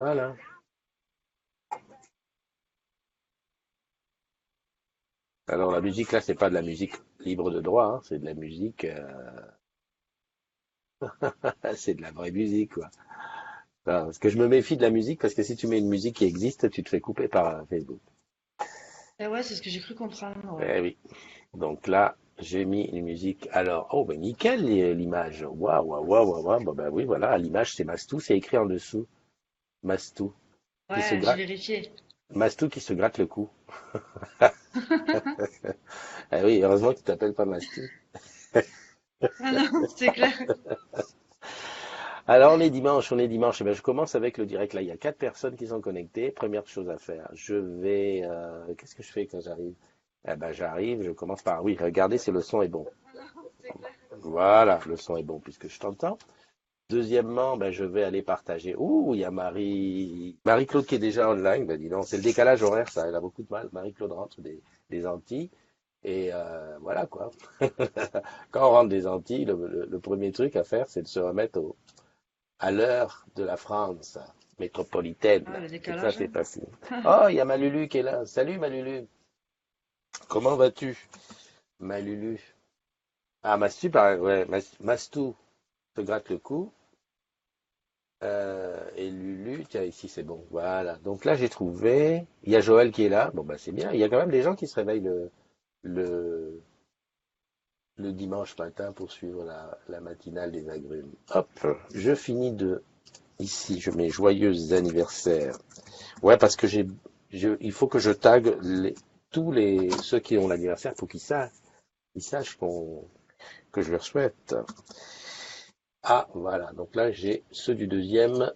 Voilà. Alors la musique là, c'est pas de la musique libre de droit, hein, c'est de la musique, c'est de la vraie musique, quoi. Parce que je me méfie de la musique, parce que si tu mets une musique qui existe, tu te fais couper par Facebook. Et ouais, c'est ce que j'ai cru comprendre, ouais. Eh oui. Donc là, j'ai mis une musique. Alors, oh ben nickel l'image. Waouh, waouh, waouh, waouh, waouh. Bon, ben oui, voilà, l'image c'est Mastou, c'est écrit en dessous. Mastou qui se Ouais, j'ai gratte, vérifié. Mastou qui se gratte le cou. Ah oui, heureusement que tu t'appelles pas Mastou. Ah non, c'est clair. Alors on est dimanche, on est dimanche. Eh ben, je commence avec le direct. Là, il y a 4 personnes qui sont connectées. Première chose à faire, je vais. Qu'est-ce que je fais quand j'arrive? Eh ben, j'arrive, je commence par. Oui, regardez si le son est bon. Voilà, le son est bon puisque je t'entends. Deuxièmement, ben, je vais aller partager. Ouh, il y a Marie-Claude qui est déjà online. Ben, dis donc, c'est le décalage horaire, ça. Elle a beaucoup de mal. Marie-Claude rentre des Antilles. Et voilà quoi. Quand on rentre des Antilles, le premier truc à faire, c'est de se remettre à l'heure de la France métropolitaine. Ah, le Et ça, décalage, c'est hein. facile. Oh, il y a Malulu qui est là. Salut Malulu. Comment vas-tu, Malulu? Ah, Mastu, pareil, ouais, Mastou te gratte le cou. Et Lulu, tiens, ici c'est bon. Voilà. Donc là, j'ai trouvé. Il y a Joël qui est là. Bon, bah c'est bien. Il y a quand même des gens qui se réveillent le, le dimanche matin pour suivre la matinale des agrumes. Hop, je finis de. Ici, je mets joyeux anniversaire. Ouais, parce que il faut que je tague tous ceux qui ont l'anniversaire. Il faut qu'ils sachent que je leur souhaite. Ah, voilà. Donc là, j'ai ceux du deuxième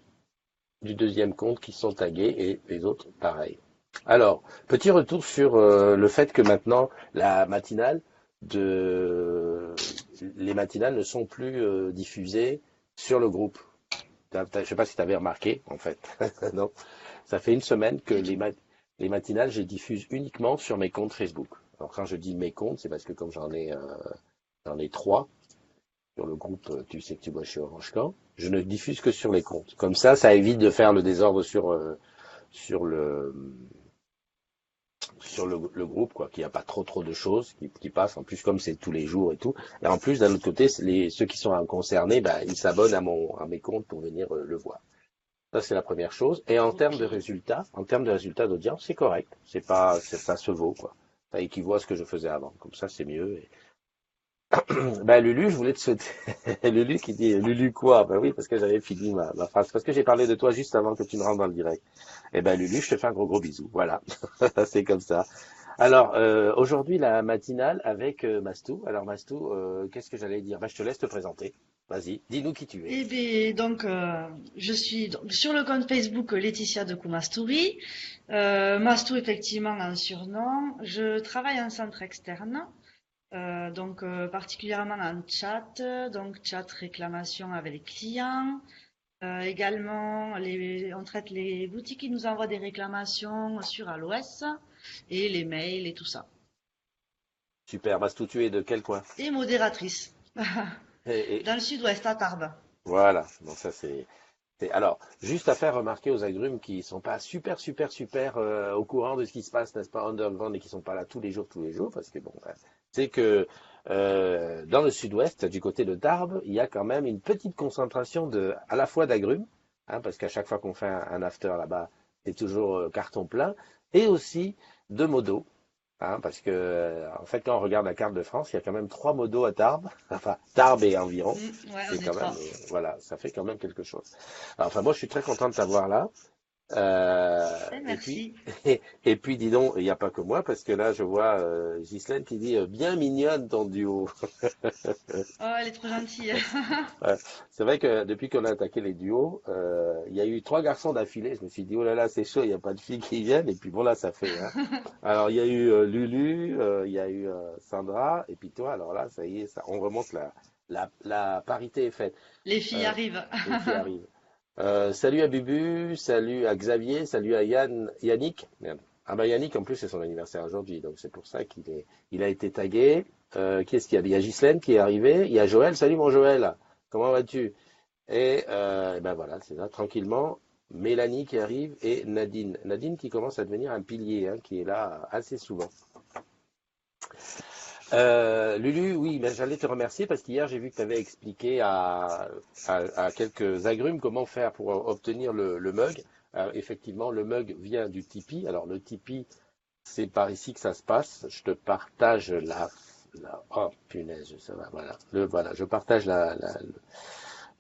compte qui sont tagués et les autres, pareil. Alors, petit retour sur le fait que maintenant, de, les matinales ne sont plus diffusées sur le groupe. Je ne sais pas si tu avais remarqué, en fait. Non. Ça fait une semaine que Du tout. les matinales, je diffuse uniquement sur mes comptes Facebook. Alors quand je dis mes comptes, c'est parce que comme j'en ai 3 sur le groupe, tu sais que tu vois chez Orange Camp, je ne diffuse que sur les comptes. Comme ça évite de faire le désordre sur le groupe, quoi, qu'il n'y a pas trop de choses qui passent. En plus, comme c'est tous les jours et tout. Et en plus, d'un autre côté, ceux qui sont concernés, bah, ils s'abonnent à mes comptes pour venir le voir. Ça, c'est la première chose. Et Ok. en termes de résultats d'audience, c'est correct. Ça se vaut, quoi. Ça équivaut à ce que je faisais avant. Comme ça, c'est mieux. Ben, Lulu, je voulais te souhaiter, Lulu qui dit, Lulu quoi? Ben oui, parce que j'avais fini ma phrase. Parce que j'ai parlé de toi juste avant que tu ne rentres dans le direct. Eh ben, Lulu, je te fais un gros bisou. Voilà. C'est comme ça. Alors, aujourd'hui, la matinale avec Mastou. Alors, Mastou, qu'est-ce que j'allais dire? Ben, je te laisse te présenter. Vas-y, dis-nous qui tu es. Eh bien, donc, je suis donc sur le compte Facebook Laetitia de Koumastouri. Mastou, effectivement, un surnom. Je travaille en centre externe, donc particulièrement en chat, donc chat réclamation avec les clients. Également, on traite les boutiques qui nous envoient des réclamations sur Aloès et les mails et tout ça. Super. Mastou, tu es de quel coin? Et modératrice Et dans le sud-ouest à Tarbes. voilà. Donc ça, alors, juste à faire remarquer aux agrumes qui sont pas super au courant de ce qui se passe, n'est-ce pas, underground et qui sont pas là tous les jours, parce que bon, c'est que dans le sud-ouest, du côté de Tarbes, il y a quand même une petite concentration à la fois d'agrumes, hein, parce qu'à chaque fois qu'on fait un after là-bas, c'est toujours carton plein, et aussi de modos. Hein, parce que, en fait, quand on regarde la carte de France, il y a quand même 3 modos à Tarbes, enfin, Tarbes et environ. Ouais, C'est on est quand même, trois. voilà, ça fait quand même quelque chose. Alors, enfin, moi, je suis très content de t'avoir là. Et puis, Merci. et puis, dis donc, il n'y a pas que moi, parce que là, je vois Ghislaine qui dit bien mignonne ton duo. Oh, elle est trop gentille. Ouais. C'est vrai que depuis qu'on a attaqué les duos, il y a eu 3 garçons d'affilée. Je me suis dit, oh là là, c'est chaud, il n'y a pas de filles qui viennent. Et puis bon, là, ça fait. Hein. Alors, il y a eu Lulu, il y a eu Sandra, et puis toi, alors là, ça y est, on remonte la parité est faite. Les filles Euh, arrivent. les filles arrivent. Salut à Bubu, salut à Xavier, salut à Yannick. Merde. Ah bah Yannick, en plus, c'est son anniversaire aujourd'hui, donc c'est pour ça il a été tagué. Qui est-ce qu'il y a? Il y a Ghislaine qui est arrivée, il y a Joël, salut mon Joël, comment vas-tu? Et ben voilà, c'est ça, tranquillement. Mélanie qui arrive et Nadine. Nadine qui commence à devenir un pilier, hein, qui est là assez souvent. Lulu, oui, mais j'allais te remercier parce qu'hier j'ai vu que tu avais expliqué à quelques agrumes comment faire pour obtenir le mug. Effectivement, le mug vient du Tipeee. Alors le Tipeee, c'est par ici que ça se passe. Je te partage oh punaise, ça va, voilà. Voilà, je partage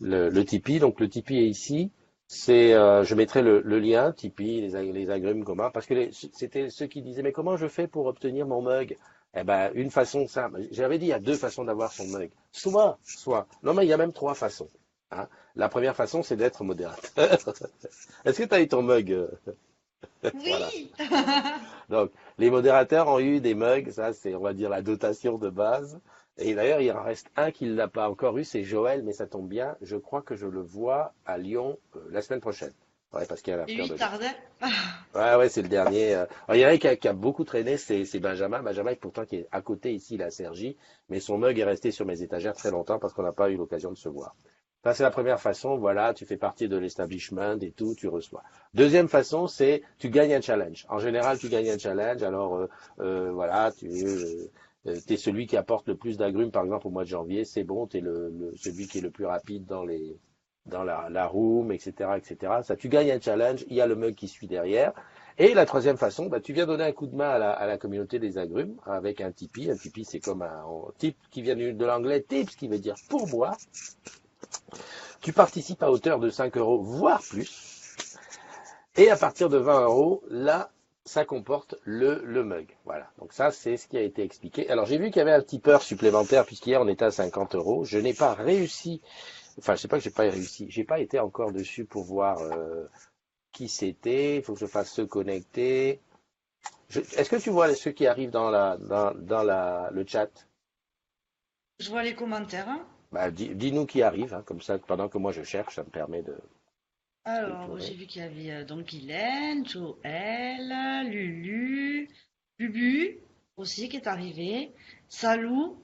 le Tipeee. Donc le Tipeee est ici. Je mettrai le lien Tipeee, les agrumes communs, parce que c'était ceux qui disaient mais comment je fais pour obtenir mon mug? Eh ben une façon simple. J'avais dit il y a deux façons d'avoir son mug. Soit. Non mais il y a même trois façons. Hein. La première façon c'est d'être modérateur. Est-ce que tu as eu ton mug? Voilà. Oui. Donc, les modérateurs ont eu des mugs, ça c'est, on va dire, la dotation de base. Et d'ailleurs, il en reste un qui ne l'a pas encore eu, c'est Joël, mais ça tombe bien. Je crois que je le vois à Lyon la semaine prochaine. Ouais, parce qu'il y a Et l'after lui de. tardait. Ouais, ouais, c'est le dernier. Alors, il y en a un qui a beaucoup traîné, c'est Benjamin. Benjamin, pourtant, qui est à côté ici, la Sergi. Mais son mug est resté sur mes étagères très longtemps parce qu'on n'a pas eu l'occasion de se voir. Ça, c'est la première façon. Voilà, tu fais partie de l'establishment et tout, tu reçois. Deuxième façon, c'est tu gagnes un challenge. En général, tu gagnes un challenge. Alors, voilà, t'es celui qui apporte le plus d'agrumes, par exemple, au mois de janvier. C'est bon, t'es celui qui est le plus rapide dans la room, etc., etc. Ça, tu gagnes un challenge. Il y a le mug qui suit derrière. Et la troisième façon, bah, tu viens donner un coup de main à la communauté des agrumes avec un Tipeee. Un Tipeee, c'est comme un tip qui vient de l'anglais tips, qui veut dire pourboire. Tu participes à hauteur de 5 euros, voire plus. Et à partir de 20 euros, là, ça comporte le mug. Voilà. Donc ça, c'est ce qui a été expliqué. Alors j'ai vu qu'il y avait un tipeur supplémentaire puisqu'hier on était à 50 euros. Je n'ai pas réussi. Enfin, je sais pas que j'ai pas réussi. J'ai pas été encore dessus pour voir qui c'était. Il faut que je fasse se connecter. Est-ce que tu vois ceux qui arrivent le chat? Je vois les commentaires, hein. Bah, dis-nous qui arrive, hein, comme ça, pendant que moi je cherche, ça me permet de Alors, clôturer. j'ai vu qu'il y avait donc Guylaine, Joël, Lulu, Bubu aussi qui est arrivé, Salou,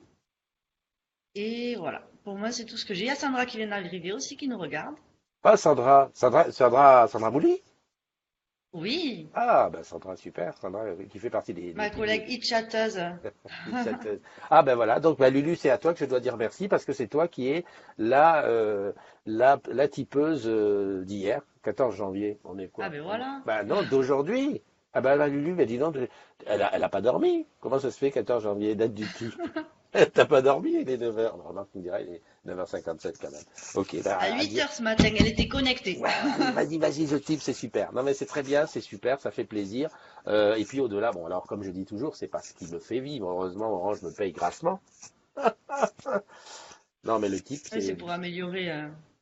et voilà. Pour moi, c'est tout ce que j'ai. Il y a Sandra qui vient d'arriver aussi qui nous regarde. Ah, Sandra Bouli? Oui, Ah, ben Sandra, super. Sandra, qui fait partie des ma piliers. collègue e-chatteuse. Ah, ben voilà. Donc, ben, Lulu, c'est à toi que je dois dire merci parce que c'est toi qui es la tipeuse d'hier, 14 janvier. On est Ah quoi? ben voilà. Ben non, d'aujourd'hui. Ah ben Lulu, ben dis donc, elle a pas dormi. Comment ça se fait 14 janvier, date du type? T'as pas dormi, il est 9 heures. Remarque, tu me diras, il est 9h57 quand même. Ok, ben À à 8 dire. heures ce matin, elle était connectée. Ouais, vas-y, je type, c'est super. Non mais c'est très bien, c'est super, ça fait plaisir. Et puis au-delà, bon alors comme je dis toujours, c'est pas ce qui me fait vivre. Heureusement, Orange me paye grassement. Non mais le type, Ouais, c'est c'est pour améliorer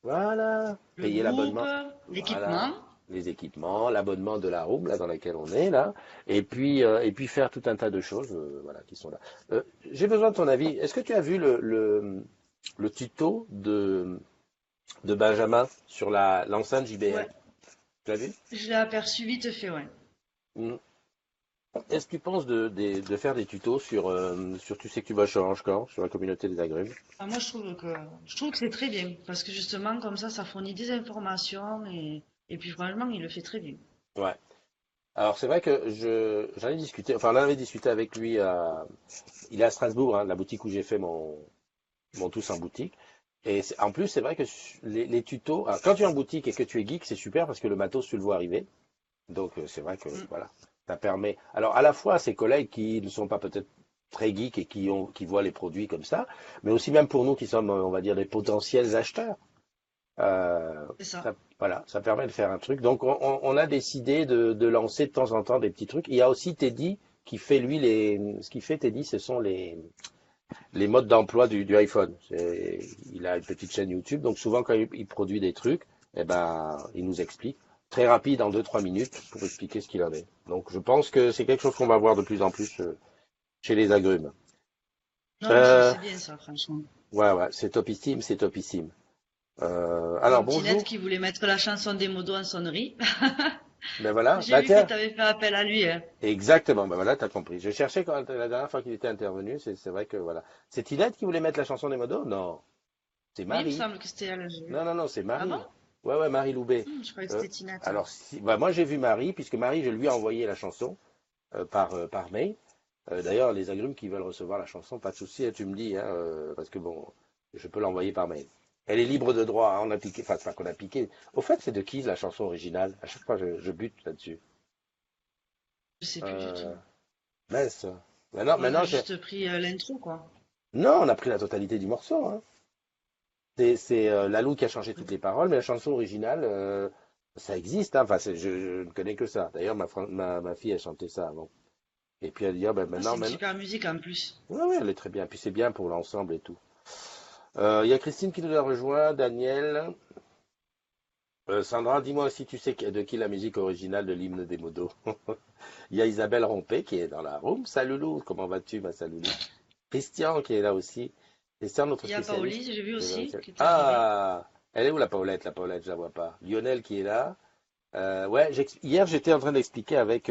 voilà, le payer groupe, l'abonnement, l'équipement. voilà, les équipements, l'abonnement de la room là dans laquelle on est là, et puis faire tout un tas de choses, voilà, qui sont là. J'ai besoin de ton avis. Est-ce que tu as vu le tuto de Benjamin sur l'enceinte JBL? Ouais, Tu l'as vu? je l'ai aperçu vite fait, ouais. Mm. Est-ce que tu penses de faire des tutos sur tu sais que tu vas chez Orange Core, sur la communauté des agrumes? Ah, moi, je trouve que c'est très bien parce que justement, comme ça fournit des informations et puis franchement, il le fait très bien. Ouais. Alors c'est vrai que j'en ai discuté, enfin on en avait discuté avec lui il est à Strasbourg, hein, la boutique où j'ai fait mon tous en boutique. Et en plus c'est vrai que les tutos, alors, quand tu es en boutique et que tu es geek, c'est super parce que le matos tu le vois arriver. Donc c'est vrai que Mm, voilà, ça permet. Alors à la fois à ses collègues qui ne sont pas peut-être très geeks et qui voient les produits comme ça, mais aussi même pour nous qui sommes, on va dire, des potentiels acheteurs. c'est ça. Voilà, ça permet de faire un truc. Donc on a décidé de lancer de temps en temps des petits trucs. Il y a aussi Teddy qui fait lui ce qu'il fait Teddy, ce sont les modes d'emploi du iPhone. Il a une petite chaîne YouTube, donc souvent quand il produit des trucs, eh ben il nous explique très rapide en 2-3 minutes pour expliquer ce qu'il en est. Donc je pense que c'est quelque chose qu'on va voir de plus en plus chez les agrumes. Non, mais Euh, c'est bien ça, franchement. ouais, c'est topissime, c'est topissime. Alors Comme Tinette bonjour. qui voulait mettre la chanson des modos en sonnerie. Ben voilà, J'ai bah vu que tiens, tu avais fait appel à lui, hein. exactement, ben voilà, t'as compris. Je cherchais quand la dernière fois qu'il était intervenu, c'est vrai que voilà. C'est Tinette qui voulait mettre la chanson des modos? Non, c'est Oui, il me Marie. semble que c'était elle, j'ai vu. Non, c'est Ah bon? Marie. Ouais, ouais, Marie Loubet. Je croyais que Euh, c'était Tinette. alors, bah, moi j'ai vu Marie, puisque Marie, je lui ai envoyé la chanson par mail. D'ailleurs, les agrumes qui veulent recevoir la chanson, pas de souci, hein, tu me dis, hein, parce que bon, je peux l'envoyer par mail. Elle est libre de droit, hein, on a piqué, enfin, c'est pas qu'on a piqué. Au fait, c'est de qui la chanson originale? À chaque fois, je bute là-dessus. Je sais plus du Euh, tout. mince. Maintenant, On a maintenant, juste pris l'intro, quoi. non, on a pris la totalité du morceau, hein. C'est Lalou qui a changé toutes les paroles, mais la chanson originale, ça existe, hein. Enfin, je ne connais que ça. D'ailleurs, ma fille a chanté ça avant. Et puis elle dit, ah ben Ah, c'est maintenant, une maintenant. super musique en plus. Ouais, ouais, elle est très bien. Puis c'est bien pour l'ensemble et tout. Il y a Christine qui nous a rejoint, Daniel. Sandra, dis-moi si tu sais de qui la musique originale de l'hymne des modos. Il y a Isabelle Rompé qui est dans la room. Salut Lou, comment vas-tu, ma Saloulou? Christian qui est là aussi. Christian, notre Il y a spécialiste. Paoli, j'ai vu aussi, qui était arrivé. Ah, elle est où la Paulette? La Paulette, je la vois pas. Lionel qui est là. Ouais, hier j'étais en train d'expliquer avec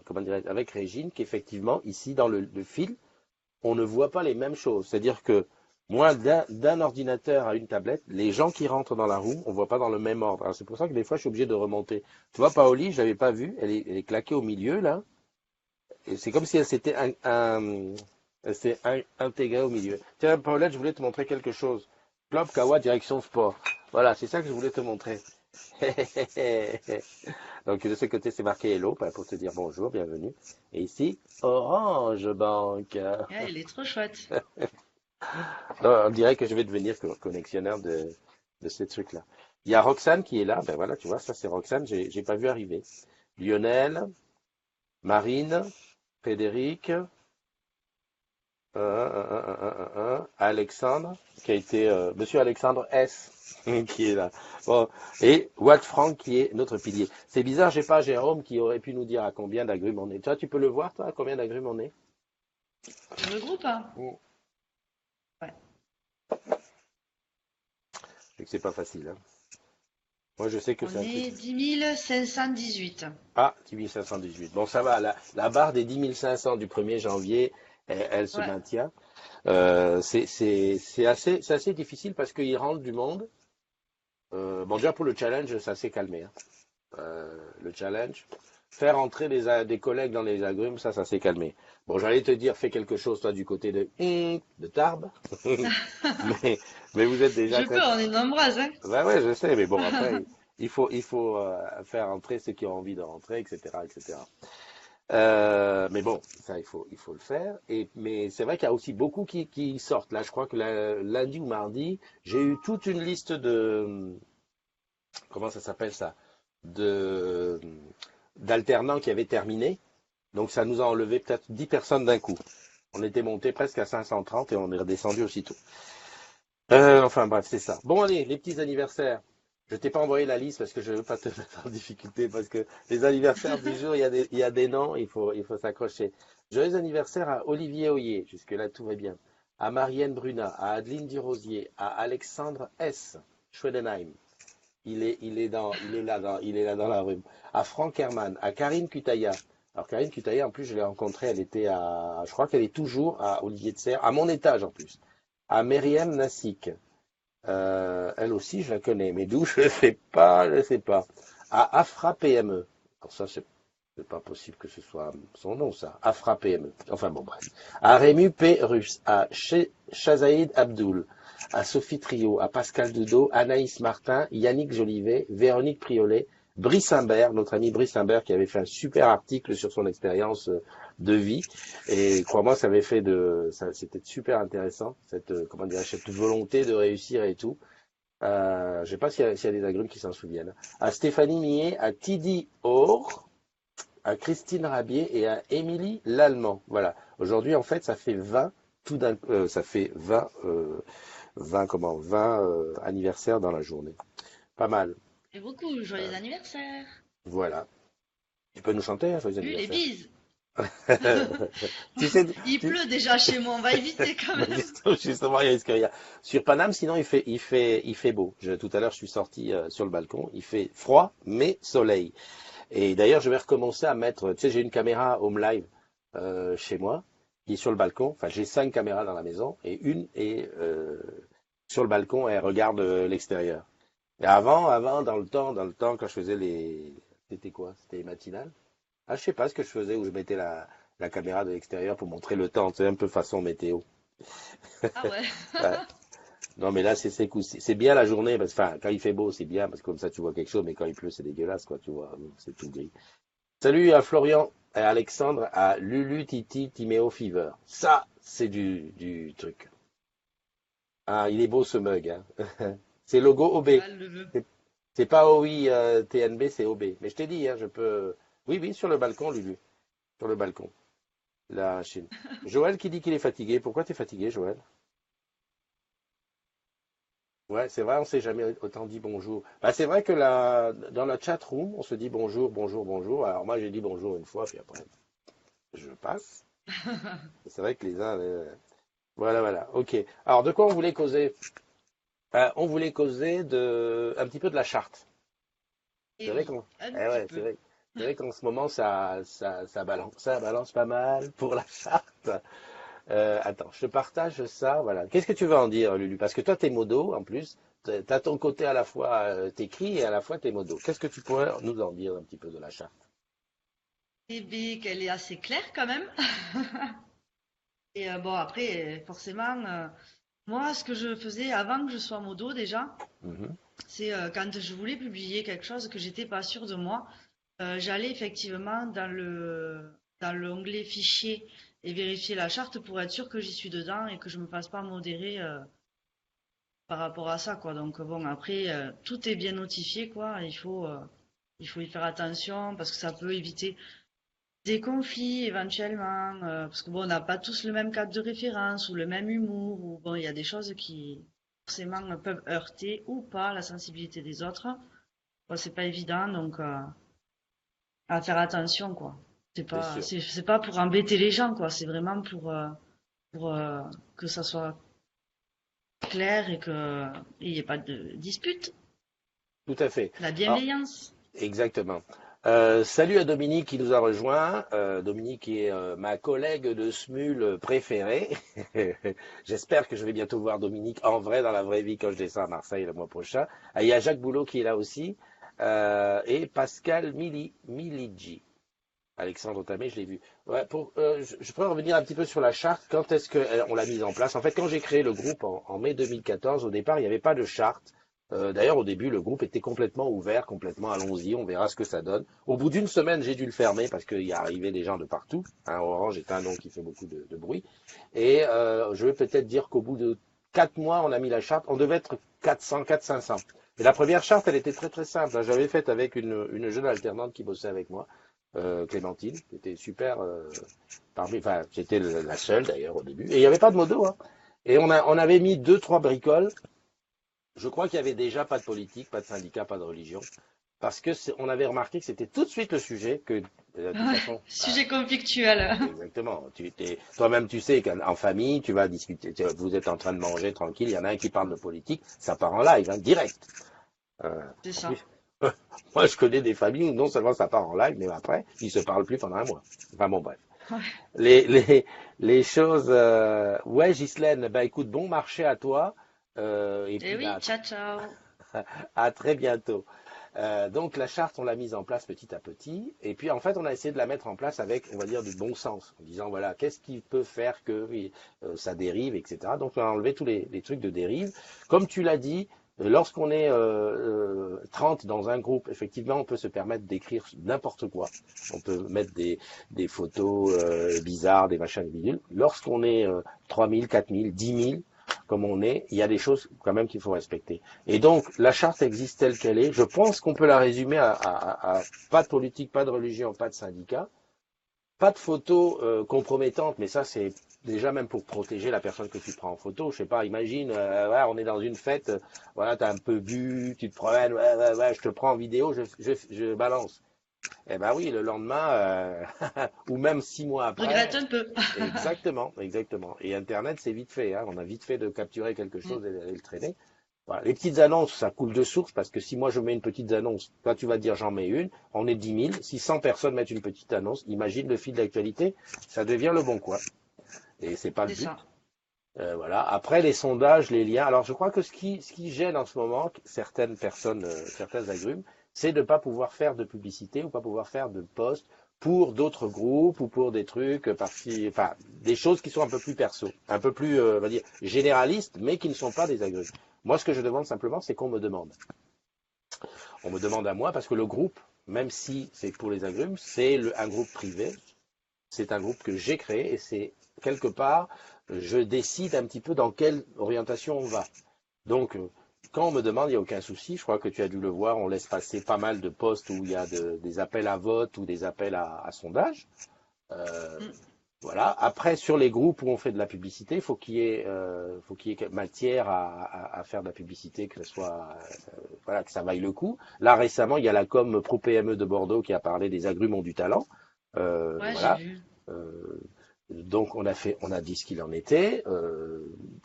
comment dirais avec Régine qu'effectivement ici dans le fil on ne voit pas les mêmes choses. C'est-à-dire que moi d'un ordinateur à une tablette, les gens qui rentrent dans la room, on voit pas dans le même ordre. Alors c'est pour ça que des fois je suis obligé de remonter. Tu vois, Paoli, je l'avais pas vue, elle est claquée au milieu là, et c'est comme si elle s'était elle s'est intégrée au milieu. Tiens, Paulette, je voulais te montrer quelque chose. Club Kawa direction sport. Voilà, c'est ça que je voulais te montrer. Donc de ce côté, c'est marqué Hello pour te dire bonjour, bienvenue. Et ici, Orange Bank. Ah, il est trop chouette. Non, on dirait que je vais devenir collectionneur de ces trucs-là. Il y a Roxane qui est là. Ben voilà, tu vois, ça c'est Roxane, j'ai pas vu arriver. Lionel, Marine, Frédéric, Alexandre, qui a été Monsieur Alexandre S, qui est là. Bon, et Watt Frank qui est notre pilier. C'est bizarre, j'ai pas Jérôme qui aurait pu nous dire à combien d'agrumes on est. Toi, tu peux le voir, toi, à combien d'agrumes on est? Sur le groupe, hein? Mm. Ouais. Je sais que c'est pas facile, hein. Moi, je sais que c'est On un truc. est 10 518. Ah, 10 518. Bon, ça va. La barre des 10 500 du 1er janvier, elle se Ouais. maintient. C'est assez difficile parce qu'il rentre du monde. Bon, déjà pour le challenge, ça s'est calmé, hein. Le challenge. Faire entrer des collègues dans les agrumes, ça s'est calmé. Bon, j'allais te dire, fais quelque chose, toi, du côté de Tarbes. mais vous êtes déjà Je très. peux, on est nombreuses, hein? Ben ouais, je sais, mais bon, après, il faut faire entrer ceux qui ont envie de rentrer, etc., etc. Mais bon, ça, il faut le faire. Mais c'est vrai qu'il y a aussi beaucoup qui sortent. Là, je crois que lundi ou mardi, j'ai eu toute une liste comment ça s'appelle ça? De, d'alternants qui avaient terminé. Donc, ça nous a enlevé peut-être 10 personnes d'un coup. On était monté presque à 530 et on est redescendu aussitôt. Enfin bref, c'est ça. Bon allez, les petits anniversaires. Je t'ai pas envoyé la liste parce que je veux pas te mettre en difficulté parce que les anniversaires du jour, il y a des noms, il faut s'accrocher. Joyeux anniversaire à Olivier Hoyer, jusque-là tout va bien. À Marianne Bruna, à Adeline Durosier, à Alexandre S. Schwedenheim. Il est là dans la rue. À Franck Herman, à Karine Cutaya. Alors Karine Cutaya, en plus, je l'ai rencontrée, je crois qu'elle est toujours à Olivier de Serre, à mon étage en plus. À Myriam Nassik. Elle aussi, je la connais, mais d'où, je ne sais pas, je ne sais pas. À Afra PME. Alors ça, c'est pas possible que ce soit son nom, ça. Afra PME. Enfin bon, bref. À Rému P. Russe, à Shazaïd Abdoul, à Sophie Trio, à Pascal Doudot, Anaïs Martin, Yannick Jolivet, Véronique Priolet, Brice Imbert, notre ami Brice Imbert qui avait fait un super article sur son expérience de vie. Et crois-moi, c'était super intéressant, comment dire, cette volonté de réussir et tout. Je sais pas s'il y a des agrumes qui s'en souviennent. À Stéphanie Millet, à Tidi Or, à Christine Rabier et à Émilie Lallemand. Voilà. Aujourd'hui, en fait, ça fait 20, ça fait 20 anniversaires dans la journée. Pas mal. Et beaucoup, Euh, joyeux anniversaire. voilà. Tu peux nous chanter, hein, joyeux Les anniversaire. bises. Tu sais, Il pleut déjà chez moi, on va éviter quand bah, même. justement, il risque rien. Sur Paname, sinon, il fait beau. Tout à l'heure, je suis sorti sur le balcon. Il fait froid, mais soleil. Et d'ailleurs, je vais recommencer à mettre. Tu sais, j'ai une caméra home live chez moi qui est sur le balcon. Enfin, j'ai 5 caméras dans la maison et une est sur le balcon et elle regarde l'extérieur. Et avant, dans le temps, quand je faisais c'était quoi? C'était les matinales? Ah, je sais pas ce que je faisais où je mettais la caméra de l'extérieur pour montrer le temps, c'est un peu façon météo. Ah ouais. Ouais. Non, mais là, c'est cool. C'est bien la journée, enfin, quand il fait beau, c'est bien, parce que comme ça, tu vois quelque chose, mais quand il pleut, c'est dégueulasse, quoi, tu vois, c'est tout gris. Salut à Florian et à Alexandre, à Lulu, Titi, Timéo Fever. Ça, c'est du truc. Ah, il est beau ce mug, hein. C'est logo OB. Ah, le... C'est c'est pas OI TNB, c'est OB. Mais je t'ai dit, hein, je peux. Oui, oui, sur le balcon, Lulu. Sur le balcon. La Chine. Joël qui dit qu'il est fatigué. Pourquoi t'es fatigué, Joël? Ouais, c'est vrai, on s'est jamais autant dit bonjour. Bah, c'est vrai que dans la chat room, on se dit bonjour, bonjour, bonjour. Alors moi, j'ai dit bonjour une fois, puis après, je passe. C'est vrai que les uns, voilà, voilà. Ok. Alors, de quoi on voulait causer? On voulait causer un petit peu de la charte. C'est Et vrai oui, qu'on, un eh petit ouais, peu. c'est vrai qu'en ce moment, ça balance pas mal pour la charte. Attends, je te partage ça, voilà. Qu'est-ce que tu veux en dire, Lulu? Parce que toi, t'es modo, en plus. T'as ton côté à la fois t'écris et à la fois t'es modo. Qu'est-ce que tu pourrais nous en dire un petit peu de la charte? Et bien qu'elle est assez claire quand même. Et bon, après, forcément, moi, ce que je faisais avant que je sois modo déjà, Mhm. c'est quand je voulais publier quelque chose que j'étais pas sûre de moi, j'allais effectivement dans l'onglet fichier et vérifier la charte pour être sûr que j'y suis dedans et que je me fasse pas modérer par rapport à ça, quoi. Donc bon, après, tout est bien notifié, quoi. Il faut y faire attention parce que ça peut éviter des conflits éventuellement, parce que bon, on n'a pas tous le même cadre de référence ou le même humour, ou bon, il y a des choses qui forcément peuvent heurter ou pas la sensibilité des autres. Bon, c'est pas évident, donc à faire attention, quoi. C'est C'est pas, sûr. c'est pas pour embêter les gens, quoi. C'est vraiment pour que ça soit clair et que il n'y ait pas de dispute. Tout à fait. La Alors, bienveillance. exactement. Salut à Dominique qui nous a rejoint. Dominique qui est ma collègue de SMUL préférée. J'espère que je vais bientôt voir Dominique en vrai, dans la vraie vie, quand je descends à Marseille le mois prochain. Ah, il y a Jacques Boulot qui est là aussi. Et Pascal Miligi. Alexandre Tamé, je l'ai vu. Ouais, je pourrais revenir un petit peu sur la charte. Quand est-ce qu'on l'a mise en place? En fait, quand j'ai créé le groupe en mai 2014, au départ, il n'y avait pas de charte. D'ailleurs, au début, le groupe était complètement ouvert, complètement allons-y, on verra ce que ça donne. Au bout d'une semaine, j'ai dû le fermer parce qu'il y arrivait des gens de partout. Hein, Orange est un nom qui fait beaucoup de bruit. Et je vais peut-être dire qu'au bout de 4 mois, on a mis la charte. On devait être 400, 400, 500. Et la première charte, elle était très très simple. J'avais faite avec une jeune alternante qui bossait avec moi, Clémentine, qui était super enfin, j'étais la seule d'ailleurs au début. Et il n'y avait pas de modo, hein. Et on avait mis deux, trois bricoles. Je crois qu'il y avait déjà pas de politique, pas de syndicat, pas de religion. Parce que on avait remarqué que c'était tout de suite le sujet que, de toute Ouais, façon, sujet conflictuel. exactement. Toi-même, tu sais qu'en famille, tu vas discuter, vous êtes en train de manger tranquille, il y en a un qui parle de politique, ça part en live, hein, direct. C'est En ça. plus, moi, je connais des familles où non seulement ça part en live, mais après, ils se parlent plus pendant un mois. Enfin bon, bref. Ouais. Les, les, les choses. Ouais, Ghislaine, bah écoute, bon marché à toi. Et Et puis oui, bah, ciao, ciao. à très bientôt. Donc la charte, on l'a mise en place petit à petit, et puis en fait, on a essayé de la mettre en place avec, on va dire, du bon sens, en disant voilà, qu'est-ce qui peut faire que oui, ça dérive, etc. Donc on a enlevé tous les trucs de dérive. Comme tu l'as dit, lorsqu'on est 30 dans un groupe, effectivement, on peut se permettre d'écrire n'importe quoi. On peut mettre des photos bizarres, des machins, des bidules. Lorsqu'on est 3000, 4000, 10 000, comme on est, il y a des choses quand même qu'il faut respecter. Et donc, la charte existe telle qu'elle est. Je pense qu'on peut la résumer à pas de politique, pas de religion, pas de syndicat, pas de photos compromettantes, mais ça, c'est déjà même pour protéger la personne que tu prends en photo. Je sais pas, imagine, ouais, on est dans une fête, voilà, t'as un peu bu, tu te promènes, ouais, ouais, ouais, je te prends en vidéo, je balance. Eh ben oui, le lendemain, ou même 6 mois Je regrette après, un peu. exactement, exactement. Et Internet, c'est vite fait, hein. On a vite fait de capturer quelque Mm. chose et le traîner. Voilà. Les petites annonces, ça coule de source parce que si moi je mets une petite annonce, toi tu vas dire j'en mets une, on est 10 000. Si 100 personnes mettent une petite annonce, imagine le fil d'actualité, ça devient le bon coin. Et c'est pas le C'est but. ça. Voilà. Après, les sondages, les liens. Alors, je crois que ce qui gêne en ce moment certaines personnes, certains agrumes, c'est de ne pas pouvoir faire de publicité ou pas pouvoir faire de posts pour d'autres groupes ou pour des trucs enfin, des choses qui sont un peu plus perso, un peu plus, on va dire, généralistes, mais qui ne sont pas des agrumes. Moi, ce que je demande simplement, c'est qu'on me demande. On me demande à moi parce que le groupe, même si c'est pour les agrumes, c'est un groupe privé. C'est un groupe que j'ai créé et c'est quelque part, je décide un petit peu dans quelle orientation on va. Donc, quand on me demande, il n'y a aucun souci. Je crois que tu as dû le voir, on laisse passer pas mal de postes où il y a des appels à vote ou des appels à sondage. Euh, Mm. voilà. Après, sur les groupes où on fait de la publicité, faut qu'il y ait matière à faire de la publicité, que ce soit, voilà, que ça vaille le coup. Là, récemment, il y a la com Pro PME de Bordeaux qui a parlé des agrumes ont du talent. Ouais, j'ai Voilà. vu. Euh, donc on a dit ce qu'il en était.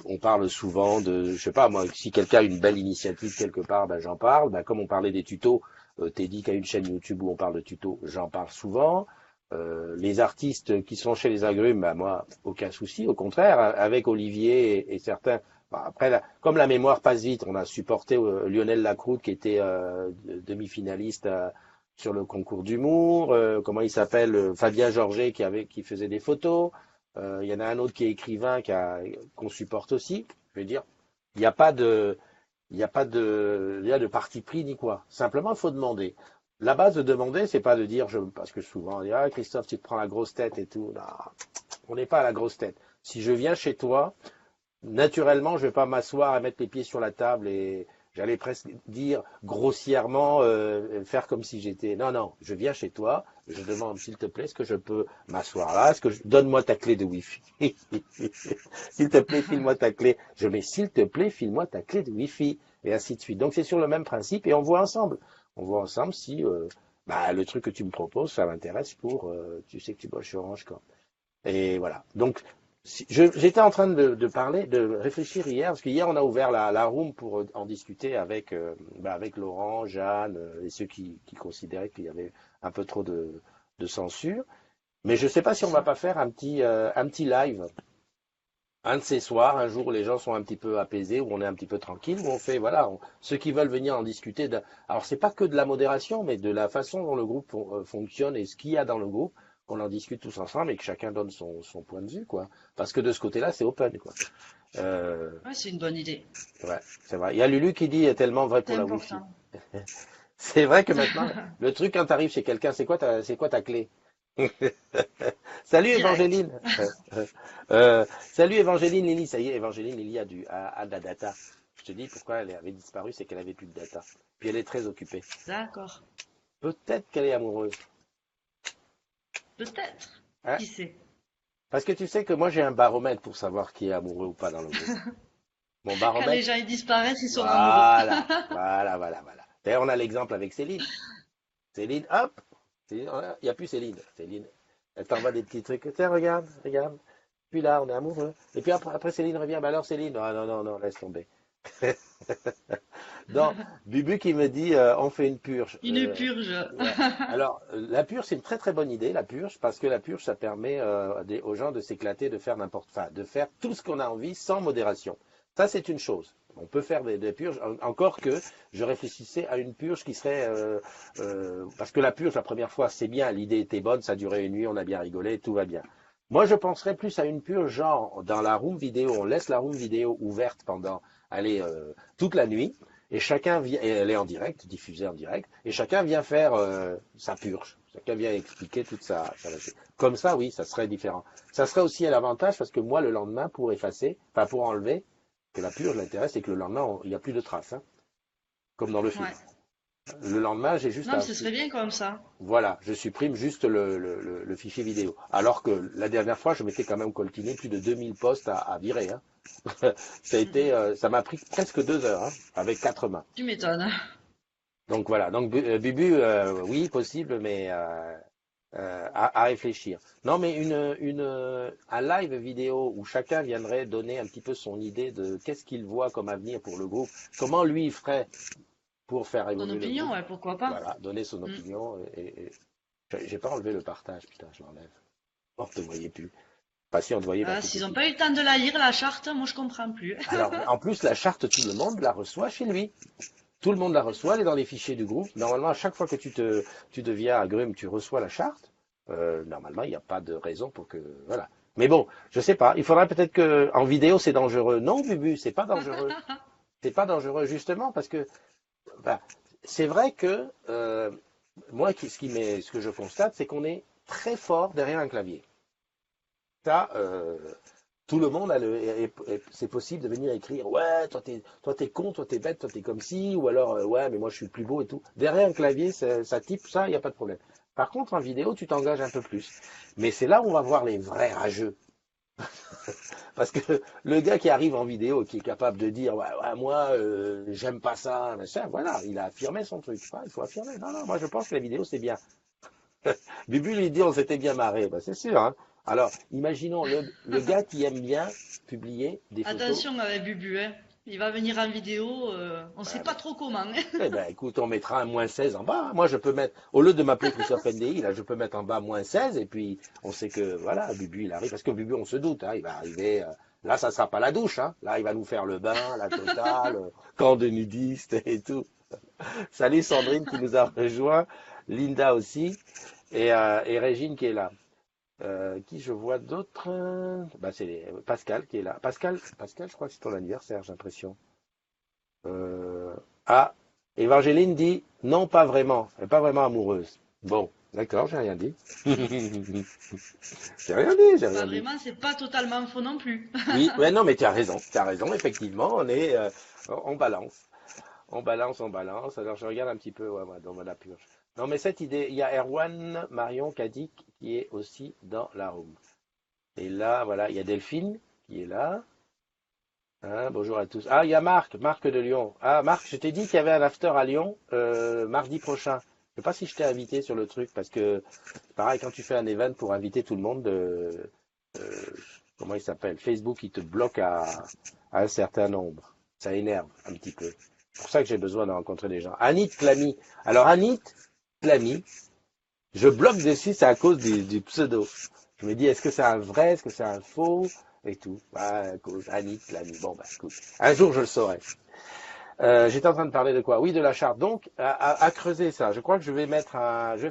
On parle souvent de, je sais pas moi, si quelqu'un a une belle initiative quelque part, ben j'en parle. Ben, comme on parlait des tutos, Teddy qui a une chaîne YouTube où on parle de tutos, j'en parle souvent. Les artistes qui sont chez les agrumes, ben moi, aucun souci. Au contraire, avec Olivier et certains. Bon, après, comme la mémoire passe vite, on a supporté Lionel Lacroute qui était demi-finaliste sur le concours d'humour. Comment il s'appelle? Fabien Georget qui faisait des photos. Il y en a un autre qui est écrivain qu'on supporte aussi. Je veux dire, il n'y a pas de, il n'y a pas de, il y a de parti pris ni quoi. Simplement, il faut demander. La base de demander, c'est pas de dire, parce que souvent on dit, ah, Christophe, tu te prends la grosse tête et tout. Non, on n'est pas à la grosse tête. Si je viens chez toi, naturellement, je vais pas m'asseoir et mettre les pieds sur la table et j'allais presque dire grossièrement, faire comme si j'étais. Non, non, je viens chez toi, je demande s'il te plaît, est-ce que je peux m'asseoir là? Donne-moi ta clé de Wi-Fi. S'il te plaît, file-moi ta clé. Je mets s'il te plaît, file-moi ta clé de Wi-Fi et ainsi de suite. Donc c'est sur le même principe et on voit ensemble. On voit ensemble si bah, le truc que tu me proposes, ça m'intéresse pour. Tu sais que tu bosses chez Orange quand. Et voilà. Donc, j'étais en train de parler, de réfléchir hier, parce qu'hier on a ouvert la room pour en discuter avec, bah, avec Laurent, Jeanne et ceux qui considéraient qu'il y avait un peu trop de censure. Mais je ne sais pas si on va pas faire un petit live, un de ces soirs, un jour où les gens sont un petit peu apaisés, où on est un petit peu tranquille, où on fait, voilà, ceux qui veulent venir en discuter. Alors, c'est pas que de la modération, mais de la façon dont le groupe fonctionne et ce qu'il y a dans le groupe, qu'on en discute tous ensemble et que chacun donne son point de vue, quoi. Parce que de ce côté-là, c'est open, quoi. Euh, Ouais, c'est une bonne idée. ouais, c'est vrai. Il y a Lulu qui dit tellement vrai C'est pour la Wi-Fi. important. C'est vrai que maintenant, le truc quand tu arrives chez quelqu'un, c'est quoi ta clé? Salut Direct. Évangéline. Salut Évangéline Lily. Ça y est, Évangéline Lily a de la data. Je te dis pourquoi elle avait disparu, c'est qu'elle avait plus de data. Puis elle est très occupée. D'accord. Peut-être qu'elle est amoureuse. Peut-être. Hein? Qui sait? Parce que tu sais que moi j'ai un baromètre pour savoir qui est amoureux ou pas dans le groupe. Mon Quand les baromètre, gens ils disparaissent, ils sont amoureux. voilà. D'ailleurs, on a l'exemple avec Céline. Céline, hop, il n'y a plus Céline. Céline, elle t'envoie des petits trucs. Tiens, regarde. Puis là, on est amoureux. Et puis après Céline revient. Bah alors Céline, ah, non, non, non, laisse tomber. Donc, Bubu qui me dit, on fait une purge. Une purge. Ouais. Alors, la purge, c'est une très très bonne idée, la purge, parce que la purge, ça permet aux gens de s'éclater, de faire enfin, de faire tout ce qu'on a envie sans modération. Ça, c'est une chose. On peut faire des purges, encore que je réfléchissais à une purge qui serait, parce que la purge, la première fois, c'est bien, l'idée était bonne, ça durait une nuit, on a bien rigolé, tout va bien. Moi, je penserais plus à une purge, genre, dans la room vidéo, on laisse la room vidéo ouverte pendant, allez, toute la nuit, et chacun vient, et elle est en direct, diffusée en direct, et chacun vient faire sa purge. Chacun vient expliquer toute sa. Comme ça, oui, ça serait différent. Ça serait aussi à l'avantage parce que moi, le lendemain, pour effacer, enfin pour enlever, que la purge, l'intérêt, c'est que le lendemain, il n'y a plus de traces, hein, comme dans le film. Ouais. Le lendemain, j'ai juste Non, mais à. ce serait bien comme ça. Voilà, je supprime juste le fichier vidéo. Alors que la dernière fois, je m'étais quand même coltiné plus de 2000 postes à virer. Hein. Mhm. Ça m'a pris presque 2 heures, hein, avec 4 mains. Tu m'étonnes. Donc voilà, donc Bubu, oui, possible, mais à réfléchir. Non, mais un live vidéo où chacun viendrait donner un petit peu son idée de qu'est-ce qu'il voit comme avenir pour le groupe, comment lui il ferait pour faire Ton évoluer le opinion, groupe. ouais, pourquoi pas. Voilà, donner son Mm. opinion. J'ai pas enlevé le partage, putain, je l'enlève. Oh, ne te voyez plus. Patiente, voyez, bah, Ah, tout s'ils est n'ont dit. pas eu le temps de la lire, la charte, moi je comprends plus. Alors, en plus, la charte, tout le monde la reçoit chez lui. Tout le monde la reçoit, elle est dans les fichiers du groupe. Normalement, à chaque fois que tu deviens agrume, tu reçois la charte. Normalement, il n'y a pas de raison pour que, voilà. Mais bon, je sais pas. Il faudrait peut-être que, en vidéo, c'est dangereux. Non, Bubu, c'est pas dangereux. C'est pas dangereux, justement, parce que, bah, c'est vrai que, moi, ce que je constate, c'est qu'on est très fort derrière un clavier. Ça, tout le monde a c'est possible de venir écrire, ouais, toi t'es con, toi t'es bête, toi t'es comme ci, ou alors, ouais, mais moi je suis le plus beau et tout. Derrière un clavier, ça type, ça, il n'y a pas de problème. Par contre, en vidéo, tu t'engages un peu plus. Mais c'est là où on va voir les vrais rageux. Parce que le gars qui arrive en vidéo, qui est capable de dire, ouais, ouais, moi, j'aime pas ça, machin, voilà, il a affirmé son truc. Ouais, il faut affirmer. Non, non, moi je pense que la vidéo, c'est bien. Bubu lui dit on s'était bien marré, bah, c'est sûr. Hein. Alors, imaginons le gars qui aime bien publier des photos. Attention avec Bubu, hein. Il va venir en vidéo, on ne sait Bah, pas trop comment, hein. eh ben, écoute, on mettra un -16 en bas. Moi, je peux mettre, au lieu de m'appeler Christophe NDI, là, je peux mettre en bas -16, et puis on sait que, voilà, Bubu, il arrive, parce que Bubu, on se doute, hein, il va arriver, là, ça sera pas la douche, hein. Là, il va nous faire le bain, la totale, camp de nudistes et tout. Salut Sandrine qui nous a rejoint, Linda aussi, et Régine qui est là. Qui je vois d'autres? Bah, c'est Pascal qui est là. Pascal, je crois que c'est ton anniversaire, j'ai l'impression. Euh, ah, Évangeline dit non, pas vraiment. Elle n'est pas vraiment amoureuse. Bon, d'accord, j'ai rien dit. J'ai rien dit, j'ai Pas rien dit. vraiment, c'est pas totalement faux non plus. Oui, ouais, non, mais tu as raison, effectivement, on balance. On balance, on balance. Alors je regarde un petit peu ouais, dans la purge. Non, mais cette idée, il y a Erwan Marion Kadik qui est aussi dans la room. Et là, voilà, il y a Delphine qui est là. Hein, bonjour à tous. Ah, il y a Marc de Lyon. Ah, Marc, je t'ai dit qu'il y avait un after à Lyon mardi prochain. Je sais pas si je t'ai invité sur le truc parce que, pareil, quand tu fais un event pour inviter tout le monde, euh, comment il s'appelle? Facebook, il te bloque à un certain nombre. Ça énerve un petit peu. C'est pour ça que j'ai besoin de rencontrer des gens. Anit Clamy. Alors, Anit Clamy, je bloque dessus, c'est à cause du pseudo. Je me dis, est-ce que c'est un vrai, est-ce que c'est un faux, et tout. Ah, à cause Annie, l'ami. Bon, bah, écoute, un jour je le saurai. J'étais en train de parler de quoi? Oui, de la charte. Donc, à creuser ça. Je crois que je vais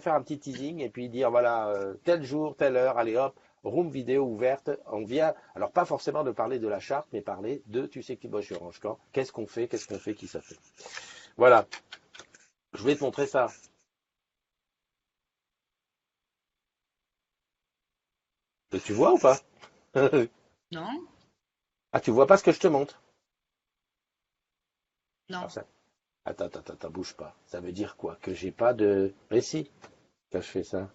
faire un petit teasing et puis dire, voilà, tel jour, telle heure, allez hop, room vidéo ouverte. On vient, alors pas forcément de parler de la charte, mais parler de, tu sais que tu bosses chez Orange Camp. Qu'est-ce qu'on fait, qui ça fait. Voilà. Je vais te montrer ça. Tu vois ou pas? Non? Ah, tu vois pas ce que je te montre? Non. Alors ça, attends, bouge pas. Ça veut dire quoi? Que j'ai pas de récit quand je fais ça.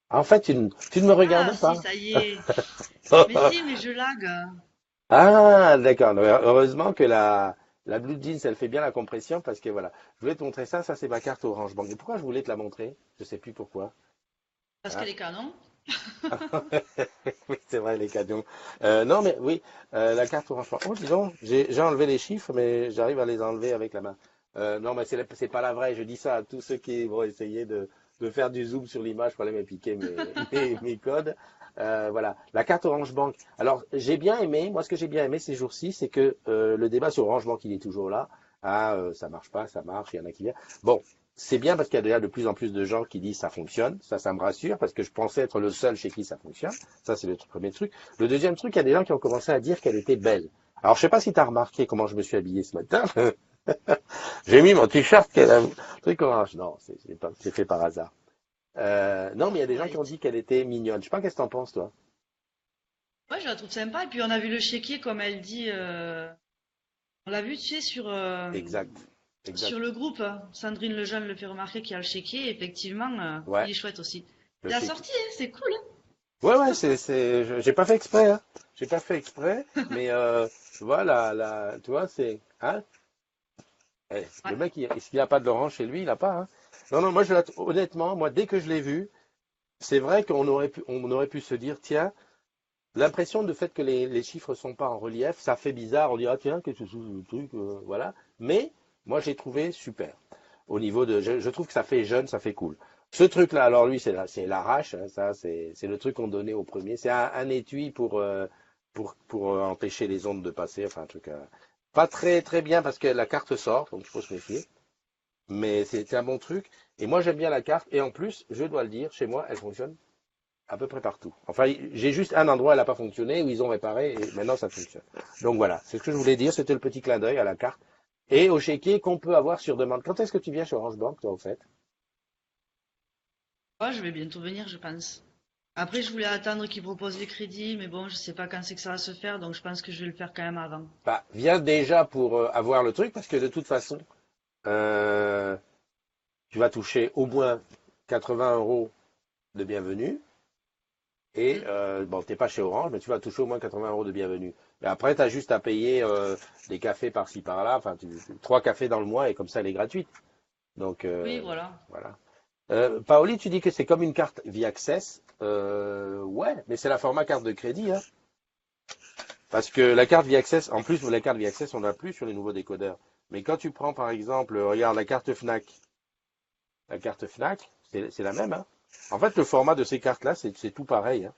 En fait, tu ne me Ah, regardes si, pas. ça y est. Mais si, mais je lag. Ah, d'accord. Non, heureusement que la Blue Jeans, elle fait bien la compression parce que voilà. Je voulais te montrer ça. Ça, c'est ma carte Orange Bank. Et pourquoi je voulais te la montrer? Je sais plus pourquoi. Parce Hein. qu'elle est canon. Oui, c'est vrai, les cadeaux. Non, mais oui, la carte Orange Bank. Oh, dis donc, j'ai enlevé les chiffres, mais j'arrive à les enlever avec la main. Non, mais c'est pas la vraie. Je dis ça à tous ceux qui vont essayer de faire du zoom sur l'image pour aller me piquer mes codes. Voilà, la carte Orange Bank. Alors, j'ai bien aimé, moi, ce que j'ai bien aimé ces jours-ci, c'est que le débat sur Orange Bank, il est toujours là. Ah, ça marche pas, ça marche, il y en a qui viennent. Bon, c'est bien parce qu'il y a déjà de plus en plus de gens qui disent ça fonctionne. Ça me rassure parce que je pensais être le seul chez qui ça fonctionne. Ça, c'est le premier truc. Le deuxième truc, il y a des gens qui ont commencé à dire qu'elle était belle. Alors, je sais pas si tu as remarqué comment je me suis habillé ce matin. J'ai mis mon t-shirt qu'elle a truc orange. Non, c'est fait par hasard. Non, mais il y a des gens qui ont Corporate. dit qu'elle était mignonne. Je sais pas qu'est-ce que t'en penses, toi. Ouais, je la trouve sympa. Et puis on a vu le chéquier, comme elle dit. On l'a vu, tu sais, Exact, sur exact. le groupe. Sandrine Lejeune le fait remarquer qu'il y a le chéquier. Effectivement, Ouais, il est chouette aussi. le C'est chic. assorti, hein, c'est cool. Ouais, ouais, j'ai pas fait exprès, hein. J'ai pas fait exprès, mais tu vois, tu vois, c'est, hein. Le Ouais. mec, est-ce qu'il a pas de l'orange chez lui? Il a pas, hein. Non, non, moi, honnêtement, moi, dès que je l'ai vu, c'est vrai on aurait pu se dire, tiens, l'impression de fait que les chiffres sont pas en relief, ça fait bizarre. On dit, ah tiens, qu'est-ce que c'est ce truc, voilà. Mais moi, j'ai trouvé super. Au niveau de, je trouve que ça fait jeune, ça fait cool. Ce truc-là, alors lui, c'est l'arrache, hein, ça, c'est le truc qu'on donnait au premier. C'est un étui pour empêcher les ondes de passer, enfin un truc pas très très bien parce que la carte sort, donc il faut se méfier. Mais c'est un bon truc. Et moi, j'aime bien la carte. Et en plus, je dois le dire, chez moi, elle fonctionne à peu près partout. Enfin, j'ai juste un endroit où elle n'a pas fonctionné, où ils ont réparé, et maintenant ça fonctionne. Donc voilà, c'est ce que je voulais dire, c'était le petit clin d'œil à la carte et au chéquier qu'on peut avoir sur demande. Quand est-ce que tu viens chez Orange Bank, toi, au fait? Ouais, je vais bientôt venir, je pense. Après, je voulais attendre qu'ils proposent les crédits, mais bon, je sais pas quand c'est que ça va se faire, donc je pense que je vais le faire quand même avant. Bah, viens déjà pour avoir le truc, parce que de toute façon, euh, tu vas toucher au moins 80 euros de bienvenue. Et Hmm. bon, t'es pas chez Orange, mais tu vas toucher au moins 80 euros de bienvenue. Et après, tu as juste à payer des cafés par-ci par-là, enfin, trois cafés dans le mois, et comme ça, elle est gratuite. Donc Oui, voilà. voilà. Paoli, tu dis que c'est comme une carte Viaccess. Ouais, mais c'est la format carte de crédit, hein. Parce que la carte Viaccess, en plus, la carte Viaccess, on n'a plus sur les nouveaux décodeurs. Mais quand tu prends, par exemple, regarde la carte Fnac, c'est la même, hein. En fait, le format de ces cartes-là, c'est tout pareil, hein.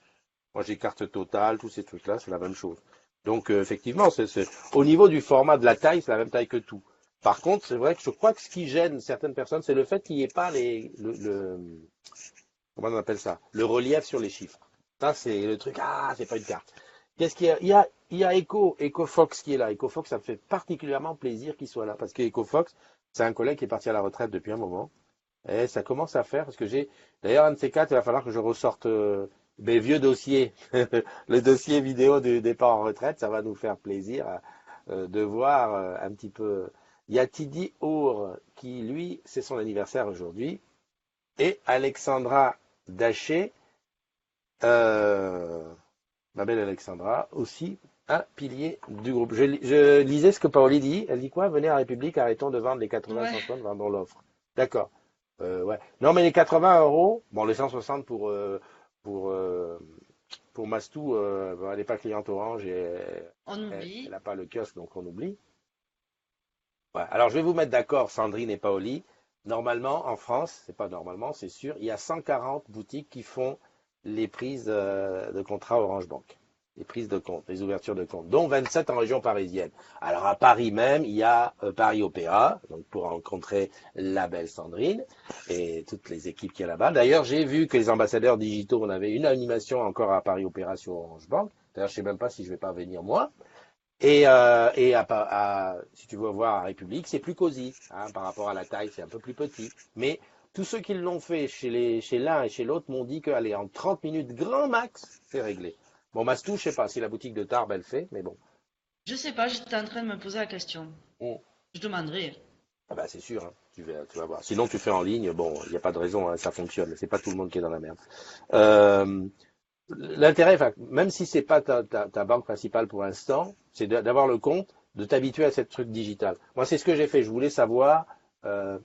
Moi, j'ai carte totale, tous ces trucs-là, c'est la même chose. Donc, effectivement, au niveau du format de la taille, c'est la même taille que tout. Par contre, c'est vrai que je crois que ce qui gêne certaines personnes, c'est le fait qu'il n'y ait pas comment on appelle ça? Le relief sur les chiffres. Ça, c'est le truc, ah, c'est pas une carte. Qu'est-ce qu'il y a? Il y a EcoFox qui est là. EcoFox, ça me fait particulièrement plaisir qu'il soit là. Parce que EcoFox, c'est un collègue qui est parti à la retraite depuis un moment. Et ça commence à faire, parce que d'ailleurs, un de ces quatre, il va falloir que je ressorte mes vieux dossiers, le dossier vidéo du départ en retraite, ça va nous faire plaisir de voir un petit peu. Il y a Tidi Our qui, lui, c'est son anniversaire aujourd'hui, et Alexandra Daché, euh, ma belle Alexandra, aussi un pilier du groupe. Je lisais ce que Paoli dit. Elle dit quoi? Venez à République, arrêtons de vendre les 80 Ouais. 160, vendons l'offre. D'accord. Ouais. Non, mais les 80 euros, bon, les 160 pour, euh, pour Mastou, bon, elle n'est pas cliente Orange et On elle oublie. n'a pas le kiosque, donc on oublie. Ouais. Alors, je vais vous mettre d'accord, Sandrine et Paoli. Normalement, en France, c'est pas normalement, c'est sûr, il y a 140 boutiques qui font les prises de contrat Orange Bank. Les prises de compte, les ouvertures de compte, dont 27 en région parisienne. Alors à Paris même, il y a Paris Opéra, donc pour rencontrer la belle Sandrine et toutes les équipes qui y a là-bas. D'ailleurs, j'ai vu que les ambassadeurs digitaux, on avait une animation encore à Paris Opéra sur Orange Bank. D'ailleurs, je sais même pas si je vais pas venir moi. Et si tu veux voir à République, c'est plus cosy, hein, par rapport à la taille, c'est un peu plus petit. Mais tous ceux qui l'ont fait chez l'un et chez l'autre m'ont dit que, allez, en 30 minutes grand max, c'est réglé. Bon, Mastou, je sais pas si la boutique de Tarbes elle fait, mais bon. Je sais pas, j'étais en train de me poser la question. Mm. Je demanderai. Ah bah, c'est sûr, hein, tu vas voir. Sinon, tu fais en ligne, bon, il n'y a pas de raison, hein, ça fonctionne. C'est pas tout le monde qui est dans la merde. Euh, L'intérêt, enfin, même si c'est pas ta banque principale pour l'instant, c'est d'avoir le compte, de t'habituer à cette truc digital. Moi, c'est ce que j'ai fait. Je voulais savoir euh,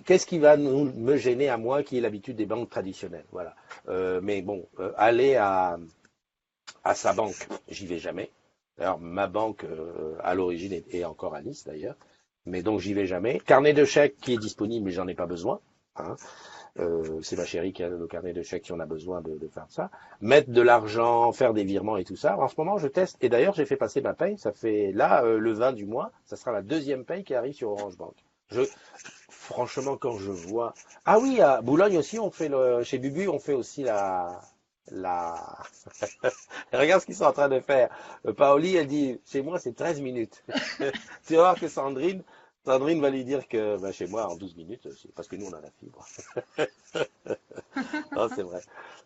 qu'est-ce qui va me gêner à moi qui ai l'habitude des banques traditionnelles. Voilà. Mais bon, aller à sa banque, j'y vais jamais. D'ailleurs, ma banque à l'origine est encore à Nice d'ailleurs. Mais donc j'y vais jamais. Carnet de chèques qui est disponible, mais j'en ai pas besoin, hein. C'est ma chérie qui a le carnet de chèques si on a besoin de faire ça. Mettre de l'argent, faire des virements et tout ça. En ce moment, je teste. Et d'ailleurs, j'ai fait passer ma paye. Ça fait là, le 20 du mois. Ça sera la deuxième paye qui arrive sur Orange Bank. Franchement, quand je vois. Ah oui, à Boulogne aussi, chez Bubu, on fait aussi la, regarde ce qu'ils sont en train de faire. Paoli, elle dit, chez moi, c'est 13 minutes. Tu vas voir que Sandrine va lui dire que bah, chez moi, en 12 minutes, c'est parce que nous, on a la fibre. Non, c'est vrai.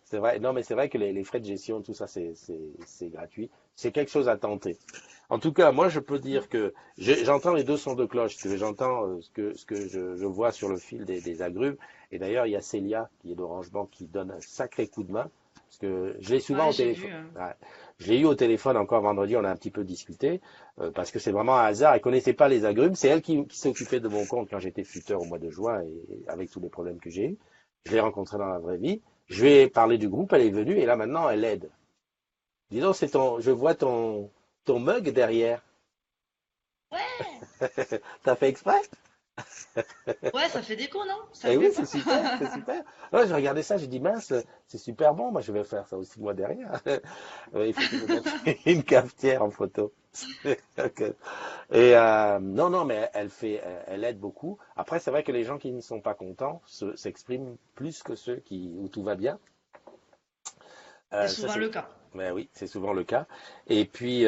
C'est vrai. Non, mais c'est vrai que les frais de gestion, tout ça, c'est gratuit. C'est quelque chose à tenter. En tout cas, moi, je peux dire que j'entends les deux sons de cloche. J'entends ce que je vois sur le fil des agrumes. Et d'ailleurs, il y a Célia, qui est d'Orange Bank, qui donne un sacré coup de main. Parce que je l'ai souvent Ouais, au j'ai téléphone. vu, hein. Ouais. Je l'ai eu au téléphone encore vendredi, on a un petit peu discuté, parce que c'est vraiment un hasard. Elle connaissait pas les agrumes. C'est elle qui s'occupait de mon compte quand j'étais futeur au mois de juin et avec tous les problèmes que j'ai eu. Je l'ai rencontrée dans la vraie vie. Je lui ai parlé du groupe, elle est venue et là maintenant elle aide. Dis donc, je vois ton mug derrière. Ouais, T'as fait exprès? Ouais, ça fait déco, non? Ça te Eh oui, plaît c'est pas? super, c'est super. Ouais, j'ai regardé ça, j'ai dit mince, c'est super bon, moi je vais faire ça aussi moi derrière. Il faut qu'ils me mettent une cafetière en photo. Ok. Et non, non, mais elle aide beaucoup. Après, c'est vrai que les gens qui ne sont pas contents s'expriment plus que ceux où tout va bien. C'est Ça souvent c'est, le cas. mais oui, c'est souvent le cas. Et puis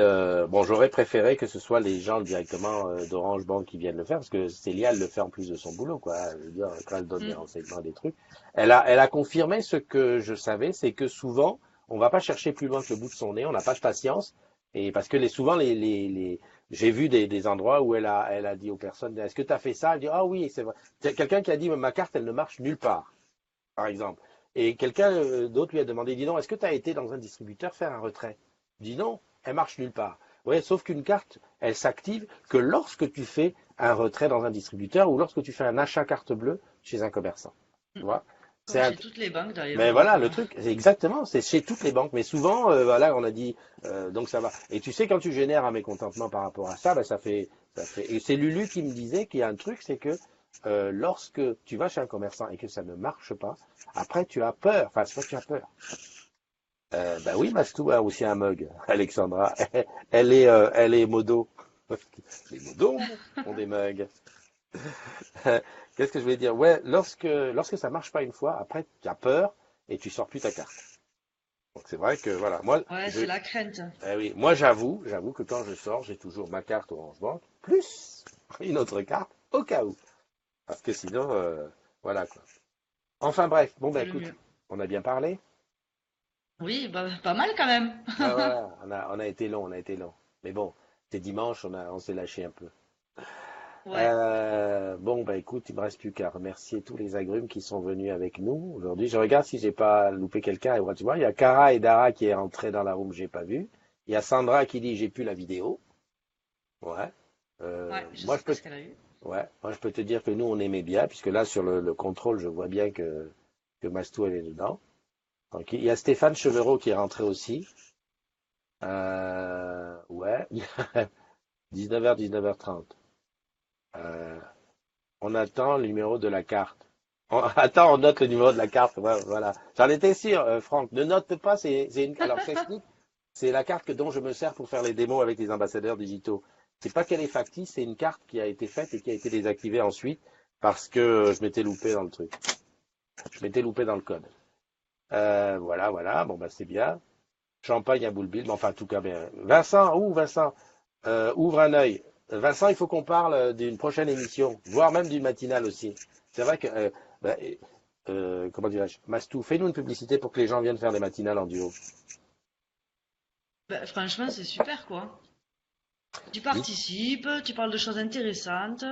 bon, j'aurais préféré que ce soit les gens directement d'Orange Bank qui viennent le faire, parce que Célia, elle le fait en plus de son boulot, quoi. Je veux dire, quand elle donne des Mm. renseignements, des trucs, elle a confirmé ce que je savais, c'est que souvent, on va pas chercher plus loin que le bout de son nez, on n'a pas de patience, et parce que souvent j'ai vu des endroits où elle a dit aux personnes, est-ce que tu as fait ça? Elle dit, ah oui, c'est vrai. C'est quelqu'un qui a dit, ma carte, elle ne marche nulle part, par exemple. Et quelqu'un d'autre lui a demandé, dis donc, est-ce que tu as été dans un distributeur faire un retrait? Il dit non, elle marche nulle part. Ouais, sauf qu'une carte, elle s'active que lorsque tu fais un retrait dans un distributeur ou lorsque tu fais un achat carte bleue chez un commerçant. Mm. Tu vois? C'est Comme un, chez toutes les banques d'ailleurs, mais donc voilà, le truc, c'est exactement, c'est chez toutes les banques. Mais souvent, voilà, on a dit, donc ça va. Et tu sais, quand tu génères un mécontentement par rapport à ça, ben ça fait. Et c'est Lulu qui me disait qu'il y a un truc, c'est que lorsque tu vas chez un commerçant et que ça ne marche pas, après tu as peur. Enfin, c'est pas que tu as peur. Ben oui, Mastou a aussi un mug, Alexandra. Elle est modo. Les modos ont des mugs. Qu'est-ce que je voulais dire? Ouais, lorsque ça marche pas une fois, après tu as peur et tu sors plus ta carte. Donc c'est vrai que voilà, ouais, c'est la crainte. oui, moi j'avoue que quand je sors, j'ai toujours ma carte Orange Bank plus une autre carte au cas où, parce que sinon, voilà quoi. Enfin bref, bon bah C'est le écoute, mieux. on a bien parlé. Oui, bah, pas mal quand même. Ouais, voilà, on a été long, on a été long. Mais bon, c'est dimanche, on s'est lâché un peu. Ouais. Bon bah écoute, il me reste plus qu'à remercier tous les agrumes qui sont venus avec nous aujourd'hui. Je regarde si j'ai pas loupé quelqu'un. Et voilà, tu vois, il y a Cara et Dara qui est rentré dans la room, j'ai pas vu. Il y a Sandra qui dit j'ai plus la vidéo. Ouais. Ouais, je Moi, sais pas ce qu'elle a eu. ouais, moi, je peux te dire que nous, on aimait bien, puisque là, sur le contrôle, je vois bien que Mastou, elle est dedans. Donc, il y a Stéphane Chevreau qui est rentré aussi. Ouais, 19h, 19h30. Euh, on attend le numéro de la carte. Attends, on note le numéro de la carte. Ouais, voilà. J'en étais sûr, Franck. Ne note pas, alors, je t'explique. C'est la carte dont je me sers pour faire les démos avec les ambassadeurs digitaux. C'est pas qu'elle est factice, c'est une carte qui a été faite et qui a été désactivée ensuite parce que je m'étais loupé dans le truc. Je m'étais loupé dans le code. Voilà, voilà. Bon, bah, c'est bien. Champagne à Bouleville. Mais enfin, en tout cas, bien. Vincent, ouvre un œil. Vincent, il faut qu'on parle d'une prochaine émission, voire même d'une matinale aussi. C'est vrai que, bah, comment dirais-je, Mastou, fais-nous une publicité pour que les gens viennent faire des matinales en duo. Bah, franchement, c'est super quoi. Tu Oui. participes, tu parles de choses intéressantes,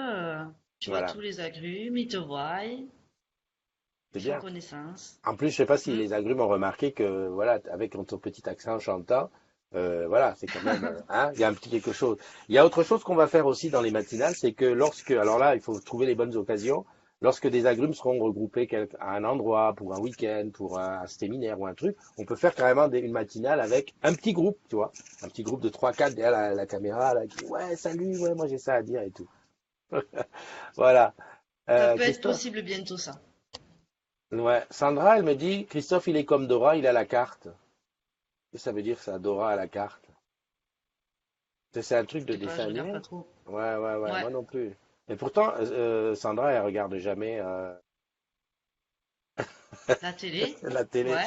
tu vois Voilà, tous les agrumes, ils te voient, c'est ils font bien. connaissance. En plus, je sais pas si Mm. les agrumes ont remarqué que, voilà, avec ton petit accent chantant, voilà, c'est quand même, hein, il y a un petit quelque chose. Il y a autre chose qu'on va faire aussi dans les matinales, c'est que alors là, il faut trouver les bonnes occasions, lorsque des agrumes seront regroupés à un endroit, pour un week-end, pour un séminaire ou un truc, on peut faire carrément une matinale avec un petit groupe, tu vois, un petit groupe de trois, quatre derrière la caméra, là, qui, ouais, salut, ouais, moi j'ai ça à dire et tout. Voilà. Ça peut être Christophe, possible bientôt ça. ouais, Sandra, elle me dit, Christophe, il est comme Dora, il a la carte. Qu'est-ce que ça veut dire ça, Dora à la carte? C'est un truc Je de sais pas, dessin je regarde pas animé? trop. Ouais, ouais, ouais, Ouais, moi non plus. Et pourtant, Sandra, elle regarde jamais la télé. la télé. Ouais.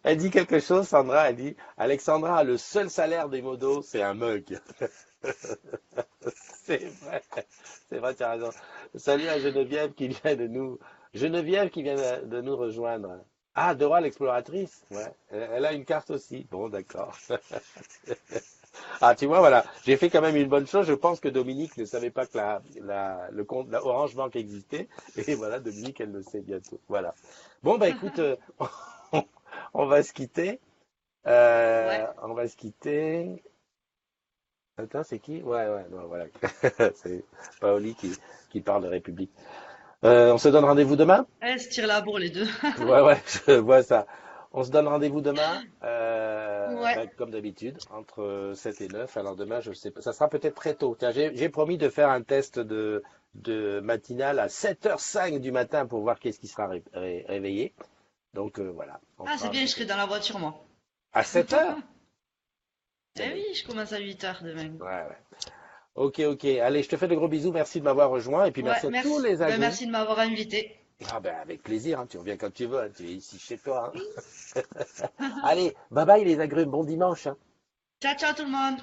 Elle dit quelque chose, Sandra, elle dit, Alexandra, le seul salaire des modos, c'est un mug. C'est vrai, c'est vrai, tu as raison. Salut à Geneviève qui vient de nous rejoindre. Ah, Dora l'exploratrice, ouais. Elle a une carte aussi. Bon, d'accord. Ah, tu vois, voilà, j'ai fait quand même une bonne chose. Je pense que Dominique ne savait pas que le compte, la Orange Bank existait. Et voilà, Dominique, elle le sait bientôt. Voilà. Bon, bah écoute, on, on va se quitter. Ouais. On va se quitter. Attends, c'est qui? Ouais, ouais, non, voilà. C'est Paoli qui parle de République. On se donne rendez-vous demain? Elles se tirent la bourre les deux. Ouais, ouais, je vois ça. On se donne rendez-vous demain, Ouais. comme d'habitude, entre 7 et 9. Alors demain, je sais pas, ça sera peut-être très tôt. Tiens, j'ai promis de faire un test de matinale à 7h05 du matin pour voir qu'est-ce qui sera réveillé. Donc voilà, on Ah, fera c'est un bien, petit je serai test. dans la voiture, moi. À 7h? Eh oui, je commence à 8h demain. Ouais, ouais. Ok, ok. Allez, je te fais de gros bisous. Merci de m'avoir rejoint. Et puis Ouais, merci à tous merci. les Ben, agrumes. merci de m'avoir invité. Ah ben, avec plaisir, hein. Tu reviens quand tu veux, hein. Tu es ici chez toi, hein. Allez, bye bye les agrumes. Bon dimanche, hein. Ciao, ciao tout le monde.